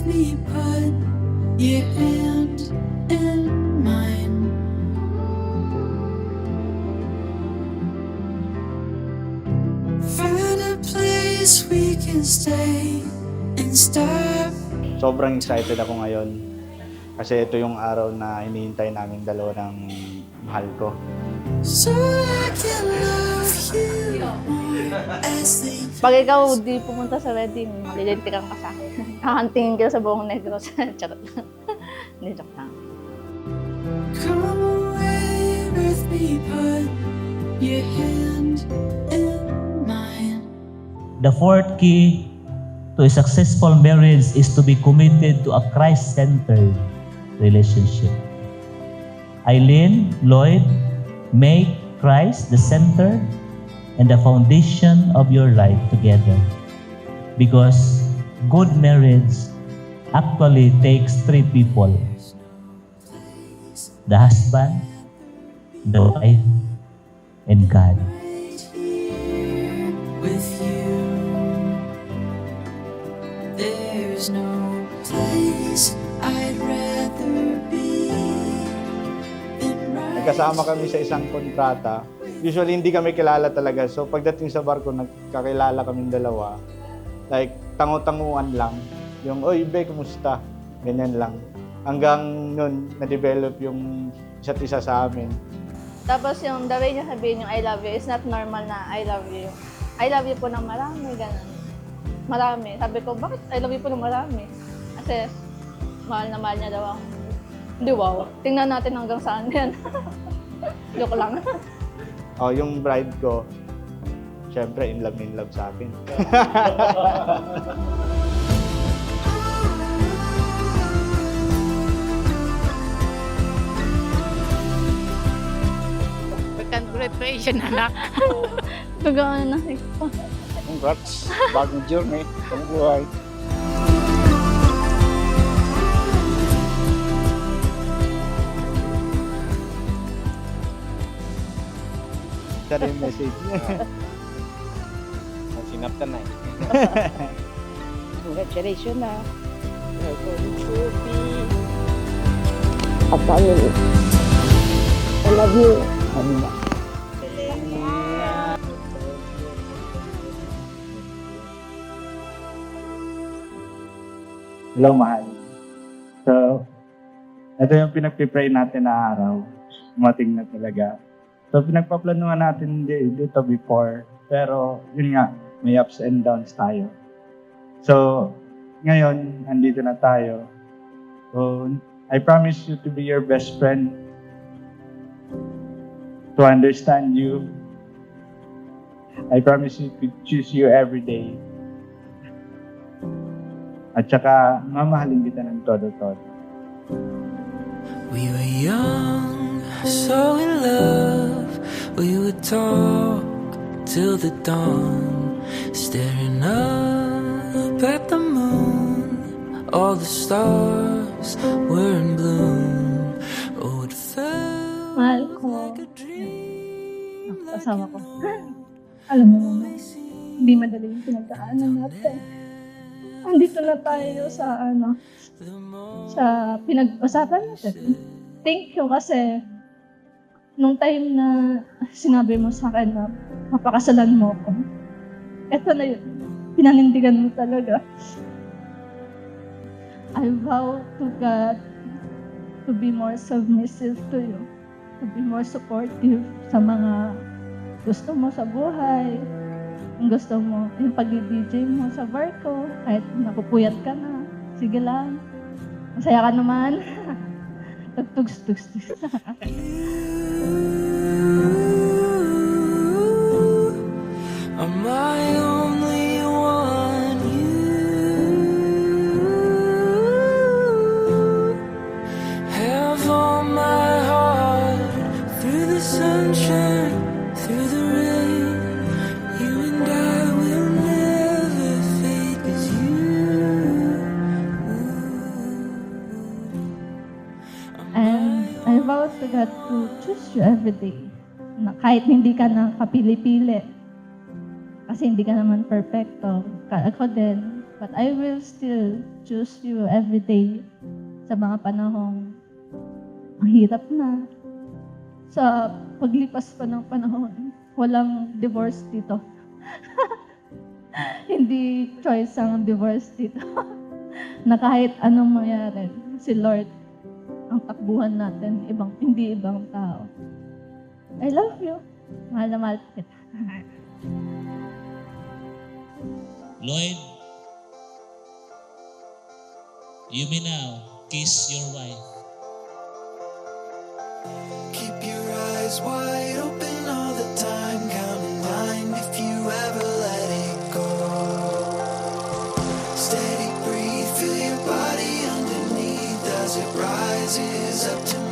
me, put your hand in mine. Find a place we can stay and stop. Sobrang excited ako ngayon kasi ito yung araw na hinihintay namin dalawa ng mahal ko. So I can love you more as they Pag ikaw di pumunta sa wedding, malilitikan ka sa akin. Kakantingin ka sa buong negros. Charot lang. Hindi, joke lang. come away with me, put your hand in mine. The fourth key to a successful marriage is to be committed to a Christ-centered relationship. Eileen, Lloyd, make Christ the center and the foundation of your life together. Because good marriage actually takes three people: the husband, the wife, and God. Right here with you. There's no place I'd rather be than right. Nagkasama kami sa isang kontrata. Usually hindi kami kilala talaga. So pagdating sa barko, nagkakilala kaming dalawa. Like tango-tanguan lang. Yung, oy, be, kumusta? Ganyan lang. Hanggang nun, na-develop yung isa't isa sa amin. Tapos yung the way niya sabihin yung I love you is not normal na I love you. I love you po ng marami, ganun. Marami. Sabi ko, bakit I love you po ng marami? Kasi mahal na mahal niya daw ako. Hindi, wow. Tingnan natin hanggang saan yan. Joke lang. Oh, yung bride ko, syempre in love sa akin. Congratulations, anak. Gagaan na ito. Congrats, bagong journey, ang buhay. Ito rin yung message niya. Sinaptan na eh. Congratulations, na. You're going to be a family. I love you. Hello, mahal. So, ito yung pinag-pray natin na araw. Mating na talaga. So, pinagpaplanuhan natin dito before. Pero, yun nga, may ups and downs tayo. So, ngayon, andito na tayo. So, I promise you to be your best friend. To understand you. I promise you to choose you every day. At saka, mamahalin kita ng todo-todo. We were young, so in love. We would talk till the dawn, staring up at the moon. All the stars were in bloom. Oh, it felt Mahal ko. like a dream. Kasama ko. Alam mo naman, hindi madali yung pinagdaanan natin. Andito na tayo sa sa pinag-usapan natin. Thank you kasi nung time na sinabi mo sa akin na mapakasalan mo ko, eto na yun, pinanindigan mo talaga. I vow to God to be more submissive to you, to be more supportive sa mga gusto mo sa buhay, yung gusto mo, yung pag-DJ mo sa barko, kahit napupuyat ka na, sige lang. Masaya ka naman. Tugtugs-tugs-tugs. Am I only one? You have all my heart through the sunshine, through the rain. You and I will never fade 'cause And I vow to God to choose you every day. Na kahit hindi ka na kapili-pili. Kasi hindi ka naman perfecto. Ako din, But I will still choose you every day sa mga panahong ang hirap na. Sa paglipas pa ng panahon, walang divorce dito. Hindi choice ang divorce dito. Na kahit anong mangyari, si Lord ang takbuhan natin, hindi ibang tao. I love you. Mahal na mahal kita. Lloyd, you may now kiss your wife. Keep your eyes wide open all the time, count in mind if you ever let it go. Steady breathe, feel your body underneath as it rises up to